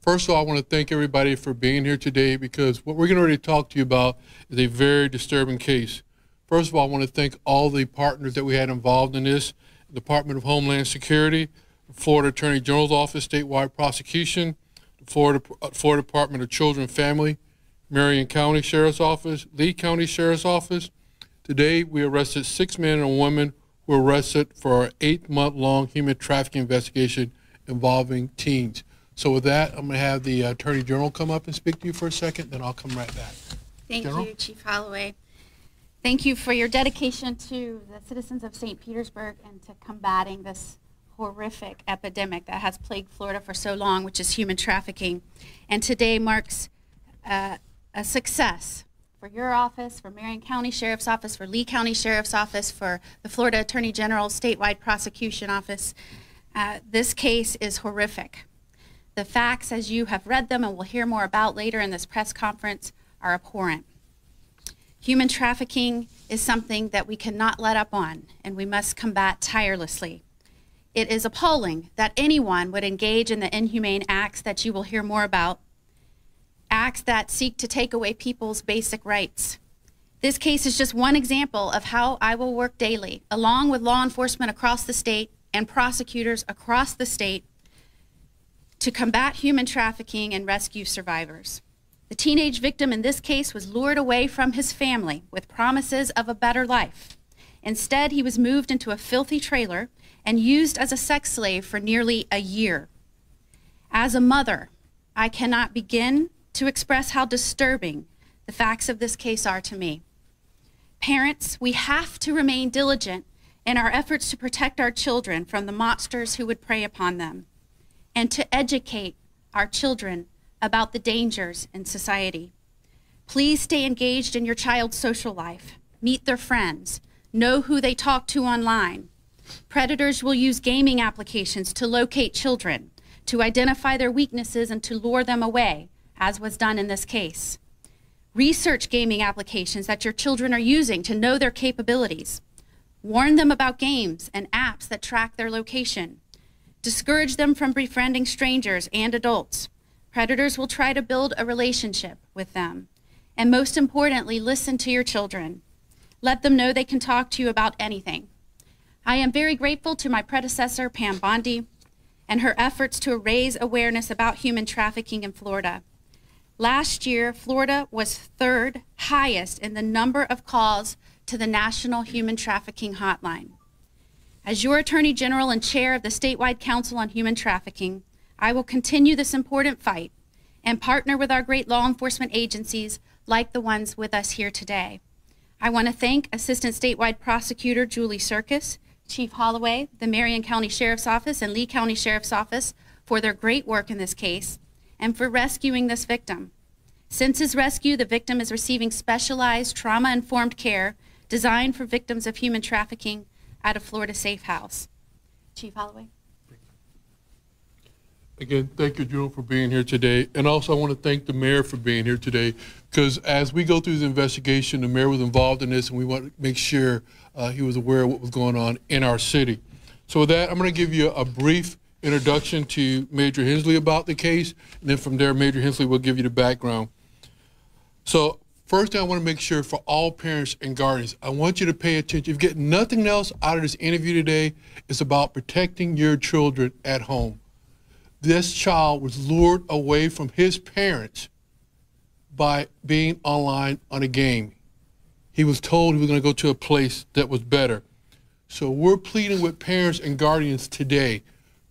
First of all, I want to thank everybody for being here today because what we're going to talk to you about is a very disturbing case. First of all, I want to thank all the partners that we had involved in this: the Department of Homeland Security, the Florida Attorney General's Office, statewide prosecution, the Florida Department of Children and Family, Marion County Sheriff's Office, Lee County Sheriff's Office. Today, we arrested 6 men and a woman who were arrested for an 8-month-long human trafficking investigation involving teens. So with that, I'm going to have the Attorney General come up and speak to you for a second, then I'll come right back. Thank you, Chief Holloway. Thank you for your dedication to the citizens of St. Petersburg and to combating this horrific epidemic that has plagued Florida for so long, which is human trafficking. And today marks a success for your office, for Marion County Sheriff's Office, for Lee County Sheriff's Office, for the Florida Attorney General's statewide prosecution office. This case is horrific. The facts, as you have read them and we'll hear more about later in this press conference, are abhorrent. Human trafficking is something that we cannot let up on, and we must combat tirelessly. It is appalling that anyone would engage in the inhumane acts that you will hear more about, acts that seek to take away people's basic rights. This case is just one example of how I will work daily, along with law enforcement across the state and prosecutors across the state, to combat human trafficking and rescue survivors. The teenage victim in this case was lured away from his family with promises of a better life. Instead, he was moved into a filthy trailer and used as a sex slave for nearly a year. As a mother, I cannot begin to express how disturbing the facts of this case are to me. Parents, we have to remain diligent in our efforts to protect our children from the monsters who would prey upon them, and to educate our children about the dangers in society. Please stay engaged in your child's social life, meet their friends, know who they talk to online. Predators will use gaming applications to locate children, to identify their weaknesses and to lure them away, as was done in this case. Research gaming applications that your children are using to know their capabilities. Warn them about games and apps that track their location. Discourage them from befriending strangers and adults. Predators will try to build a relationship with them. And most importantly, listen to your children. Let them know they can talk to you about anything. I am very grateful to my predecessor, Pam Bondi, and her efforts to raise awareness about human trafficking in Florida. Last year, Florida was third highest in the number of calls to the National Human Trafficking Hotline. As your Attorney General and Chair of the Statewide Council on Human Trafficking, I will continue this important fight and partner with our great law enforcement agencies like the ones with us here today. I want to thank Assistant Statewide Prosecutor Julie Serkis, Chief Holloway, the Marion County Sheriff's Office and Lee County Sheriff's Office for their great work in this case and for rescuing this victim. Since his rescue, the victim is receiving specialized trauma-informed care designed for victims of human trafficking at a Florida safe house. Chief Holloway. Again, thank you, General, for being here today. And also I want to thank the mayor for being here today, because as we go through the investigation, the mayor was involved in this and we want to make sure he was aware of what was going on in our city. So with that, I'm going to give you a brief introduction to Major Hensley about the case, and then from there, Major Hensley will give you the background. So first thing I want to make sure for all parents and guardians, I want you to pay attention. If you get nothing else out of this interview today, it's about protecting your children at home. This child was lured away from his parents by being online on a game. He was told he was going to go to a place that was better. So we're pleading with parents and guardians today,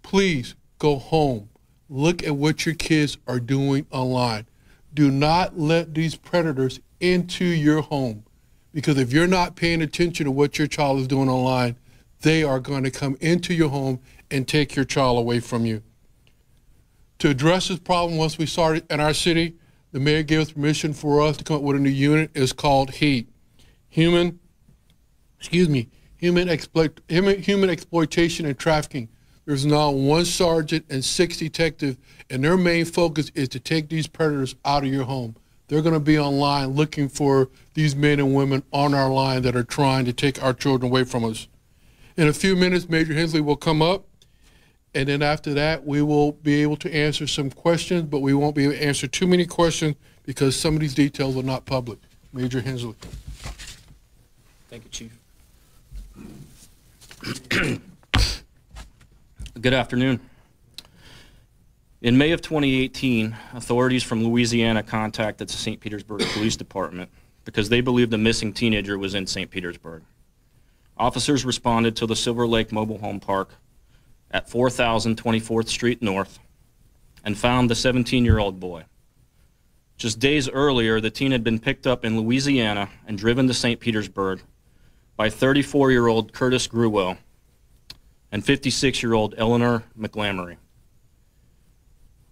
please go home. Look at what your kids are doing online. Do not let these predators into your home, because if you're not paying attention to what your child is doing online, they are going to come into your home and take your child away from you. To address this problem, once we started in our city, the mayor gave us permission for us to come up with a new unit. It's called HEAT, Human Exploitation and Trafficking. There's now 1 sergeant and 6 detectives, and their main focus is to take these predators out of your home. They're going to be online looking for these men and women on our line that are trying to take our children away from us. In a few minutes, Major Hensley will come up, And then after that, we will be able to answer some questions, but we won't be able to answer too many questions because some of these details are not public. Major Hensley. Thank you, Chief. Good afternoon. In May of 2018, authorities from Louisiana contacted the St. Petersburg Police Department because they believed a missing teenager was in St. Petersburg. Officers responded to the Silver Lake Mobile Home Park at 4000 24th Street North and found the 17-year-old boy. Just days earlier, the teen had been picked up in Louisiana and driven to St. Petersburg by 34-year-old Curtis Gruwell and 56-year-old Eleanor McLamory.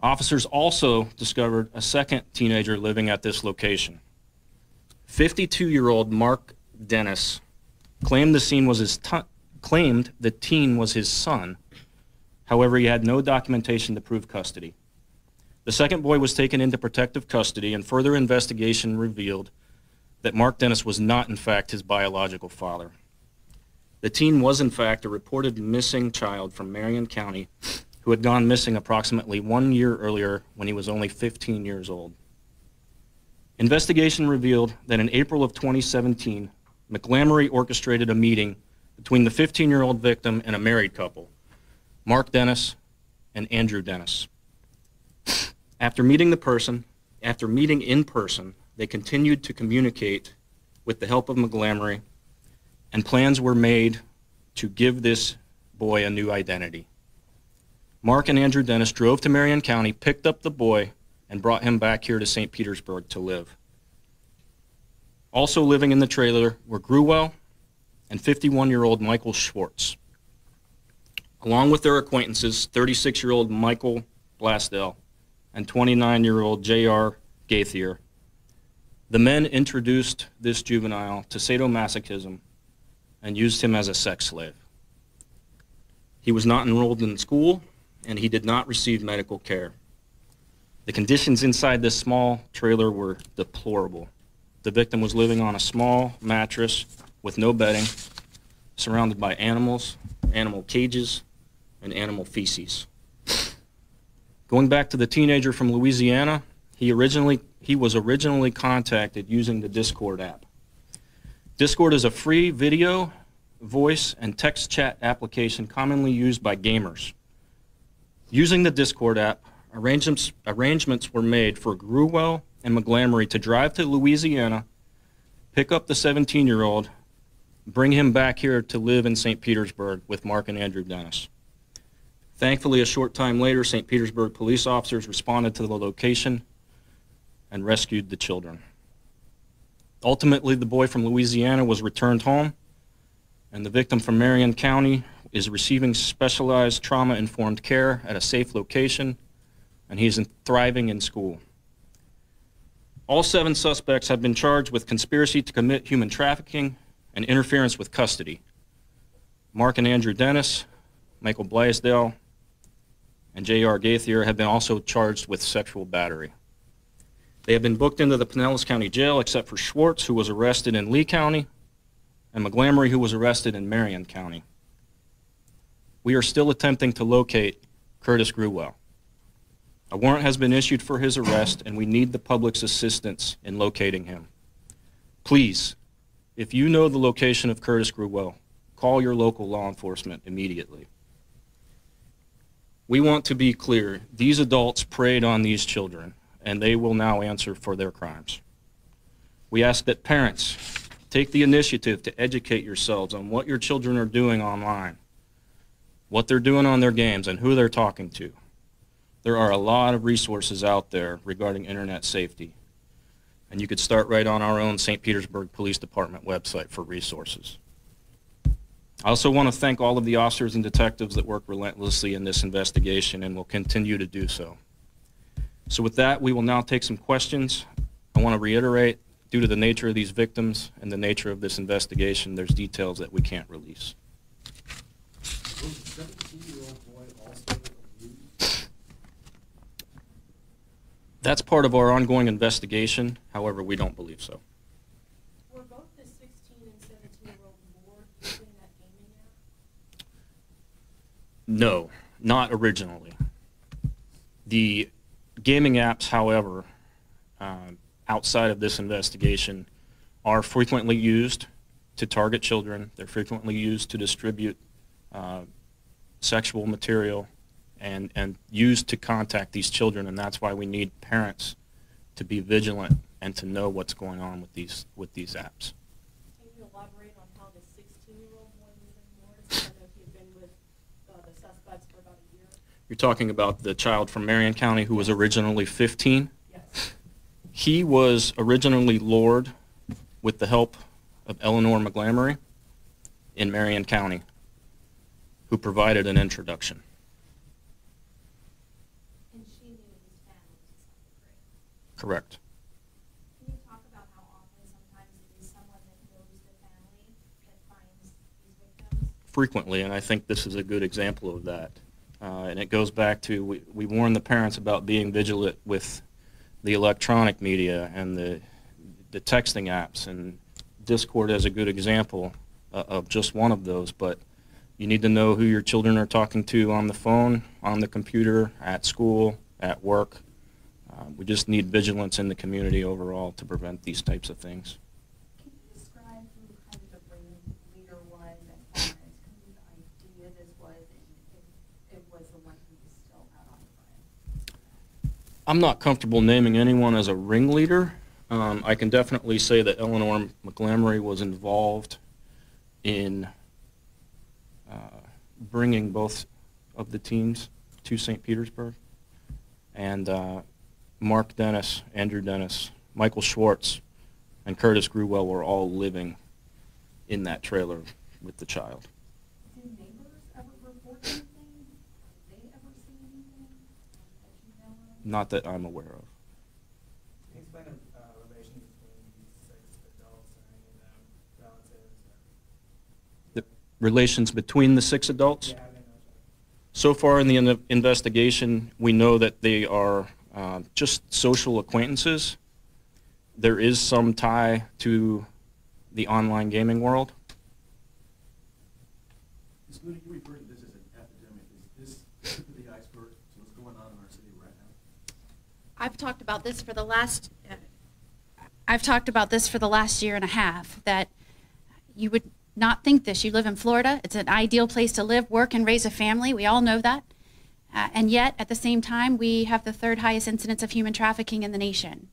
Officers also discovered a second teenager living at this location. 52-year-old Mark Dennis claimed the teen was his son. However, he had no documentation to prove custody. The second boy was taken into protective custody, and further investigation revealed that Mark Dennis was not, in fact, his biological father. The teen was, in fact, a reported missing child from Marion County who had gone missing approximately 1 year earlier when he was only 15 years old. Investigation revealed that in April of 2017, McLamory orchestrated a meeting between the 15-year-old victim and a married couple, Mark Dennis and Andrew Dennis. After meeting in person, they continued to communicate with the help of McLamory, and plans were made to give this boy a new identity. Mark and Andrew Dennis drove to Marion County, picked up the boy, and brought him back here to St. Petersburg to live. Also living in the trailer were Gruwell and 51-year-old Michael Schwartz, along with their acquaintances, 36-year-old Michael Blasdell and 29-year-old J.R. Gaithier. The men introduced this juvenile to sadomasochism and used him as a sex slave. He was not enrolled in school, and he did not receive medical care. The conditions inside this small trailer were deplorable. The victim was living on a small mattress with no bedding, surrounded by animals, animal cages, and animal feces. Going back to the teenager from Louisiana, he was originally contacted using the Discord app. Discord is a free video, voice, and text chat application commonly used by gamers. Using the Discord app, arrangements were made for Gruwell and McLamory to drive to Louisiana, pick up the 17-year-old, bring him back here to live in St. Petersburg with Mark and Andrew Dennis. Thankfully, a short time later, St. Petersburg police officers responded to the location and rescued the children. Ultimately, the boy from Louisiana was returned home, and the victim from Marion County is receiving specialized trauma-informed care at a safe location, and he's thriving in school. All 7 suspects have been charged with conspiracy to commit human trafficking and interference with custody. Mark and Andrew Dennis, Michael Blaisdell, and J.R. Gaithier have been also charged with sexual battery. They have been booked into the Pinellas County Jail except for Schwartz, who was arrested in Lee County, and McLamory, who was arrested in Marion County. We are still attempting to locate Curtis Gruwell. A warrant has been issued for his arrest, and we need the public's assistance in locating him. Please, if you know the location of Curtis Gruwell, call your local law enforcement immediately. We want to be clear, these adults preyed on these children, and they will now answer for their crimes. We ask that parents take the initiative to educate yourselves on what your children are doing online, what they're doing on their games, and who they're talking to. There are a lot of resources out there regarding internet safety, and you could start right on our own St. Petersburg Police Department website for resources. I also want to thank all of the officers and detectives that work relentlessly in this investigation and will continue to do so. So with that, we will now take some questions. I want to reiterate, due to the nature of these victims and the nature of this investigation, there's details that we can't release. Was the 17-year-old boy also abused? That's part of our ongoing investigation. However, we don't believe so. Were both the 16 and 17-year-old bored using that gaming app? No. Not originally. The gaming apps, however, outside of this investigation, are frequently used to target children. They're frequently used to distribute sexual material and used to contact these children, and that's why we need parents to be vigilant and to know what's going on with these apps. Can you elaborate on how the 16-year-old boy was involved? I know he'd been with the suspects for about a year. You're talking about the child from Marion County who was originally 15? Yes. He was originally lured with the help of Eleanor McGlamory in Marion County, who provided an introduction. And she knew his family to some degree. Correct. Can you talk about how often sometimes it is someone that knows the family that finds these victims? Frequently, and I think this is a good example of that. And it goes back to, we warn the parents about being vigilant with the electronic media and the texting apps, and Discord is a good example of just one of those, but you need to know who your children are talking to on the phone, on the computer, at school, at work. We just need vigilance in the community overall to prevent these types of things. Can you describe who kind of the ringleader was as far as whose idea this was, and if it was the one who was still out on the run? I'm not comfortable naming anyone as a ringleader. I can definitely say that Eleanor McGlamory was involved in bringing both of the teams to St. Petersburg. And Mark Dennis, Andrew Dennis, Michael Schwartz, and Curtis Grewell were all living in that trailer with the child. Did neighbors ever report anything? Did they ever see anything that you know of? Not that I'm aware of. Can you explain the relation between these 6 adults and any of them relatives? The relations between the 6 adults? Yeah, how do they know each other? So far in the investigation, we know that they are just social acquaintances. There is some tie to the online gaming world. Ms. Moody, you referred to this as an epidemic. Is this tip of the iceberg to what's going on in our city right now? I've talked about this for the last year and a half, that you would not think this. You live in Florida. It's an ideal place to live, work, and raise a family. We all know that. And yet, at the same time, we have the 3rd highest incidence of human trafficking in the nation.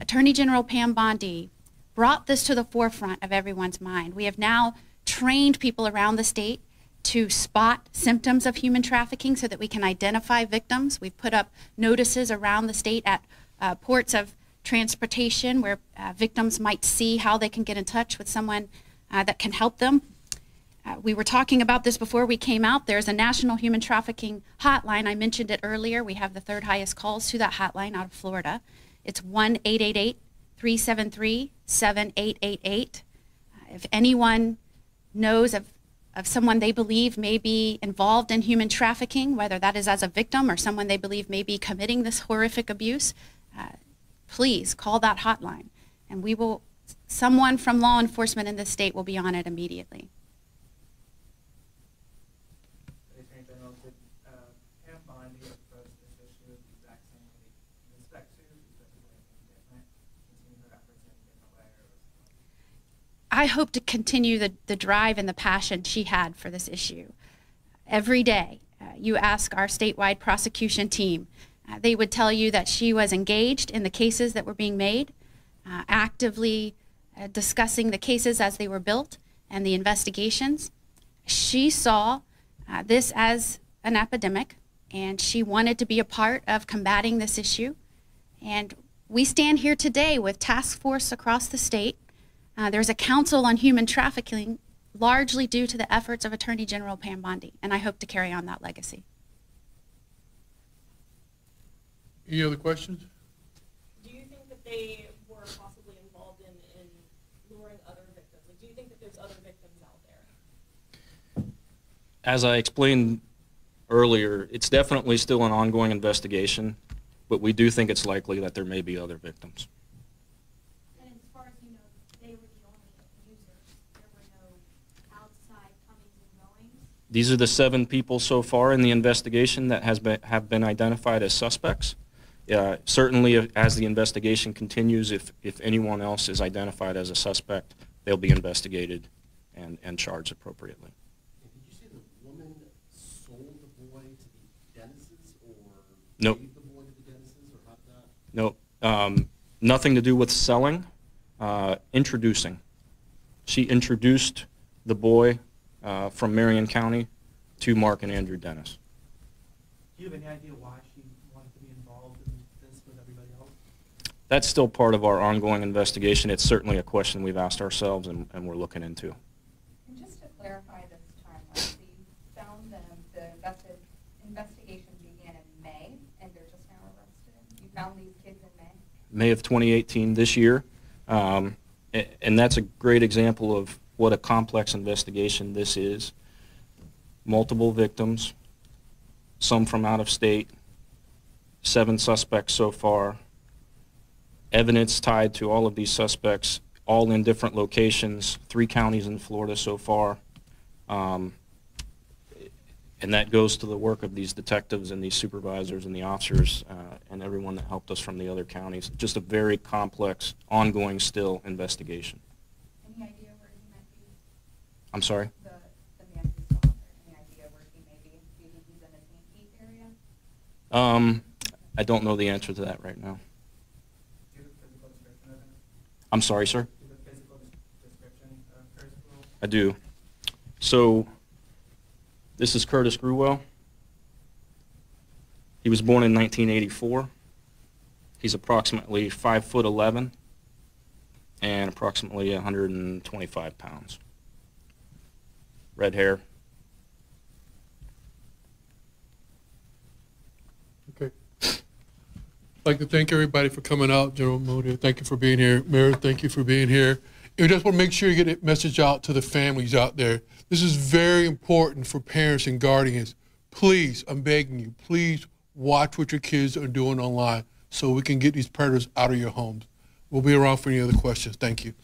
Attorney General Pam Bondi brought this to the forefront of everyone's mind. We have now trained people around the state to spot symptoms of human trafficking so that we can identify victims. We've put up notices around the state at ports of transportation where victims might see how they can get in touch with someone that can help them. We were talking about this before we came out. There's a national human trafficking hotline. I mentioned it earlier. We have the 3rd highest calls to that hotline out of Florida. It's 1-888-373-7888. If anyone knows of someone they believe may be involved in human trafficking, whether that is as a victim or someone they believe may be committing this horrific abuse, please call that hotline. And someone from law enforcement in this state will be on it immediately. Attorney General, did Pam Bondi approach this issue the exact same way you expect to? Is that anything different? Continue her efforts in a different way? Or I hope to continue the drive and the passion she had for this issue. Every day, you ask our statewide prosecution team, they would tell you that she was engaged in the cases that were being made, actively discussing the cases as they were built and the investigations. She saw this as an epidemic, and she wanted to be a part of combating this issue. And we stand here today with task force across the state. There's a council on human trafficking, largely due to the efforts of Attorney General Pam Bondi, and I hope to carry on that legacy. Any other questions? Do you think that they were possibly involved in luring other victims? Like, do you think that there's other victims out there? As I explained earlier, it's definitely still an ongoing investigation, but we do think it's likely that there may be other victims. And as far as you know, they were the only users. There were no outside comings and goings. These are the 7 people so far in the investigation that have been identified as suspects. Certainly, as the investigation continues, if anyone else is identified as a suspect, they'll be investigated and charged appropriately. And did you say the woman sold the boy to the Dennises, or Nope. gave the boy to the Dennises, or how did that? Nope. Nothing to do with selling. Introducing. She introduced the boy from Marion County to Mark and Andrew Dennis. Do you have any idea why she wanted to be involved in this with everybody else? That's still part of our ongoing investigation. It's certainly a question we've asked ourselves and we're looking into. And just to clarify this timeline, so you found them, the investigation began in May, and they're just now arrested? You found these kids in May? May of 2018, this year. And that's a great example of what a complex investigation this is. Multiple victims, some from out of state, 7 suspects so far, evidence tied to all of these suspects, all in different locations, 3 counties in Florida so far. And that goes to the work of these detectives and these supervisors and the officers and everyone that helped us from the other counties. Just a very complex, ongoing still investigation. Any idea where he might be? I'm sorry? The man who's still out there, any idea where he may be? Do you think he's in the St. Pete area? I don't know the answer to that right now. Do you have a physical description of him? I'm sorry, sir? Do you have a physical description of Curtis Gruel? I do. So, this is Curtis Gruwell. He was born in 1984. He's approximately 5'11" and approximately 125 pounds. Red hair. Okay. I'd like to thank everybody for coming out. General Moody, thank you for being here. Mayor, thank you for being here. We just want to make sure you get a message out to the families out there. This is very important for parents and guardians. Please, I'm begging you, please watch what your kids are doing online so we can get these predators out of your homes. We'll be around for any other questions. Thank you.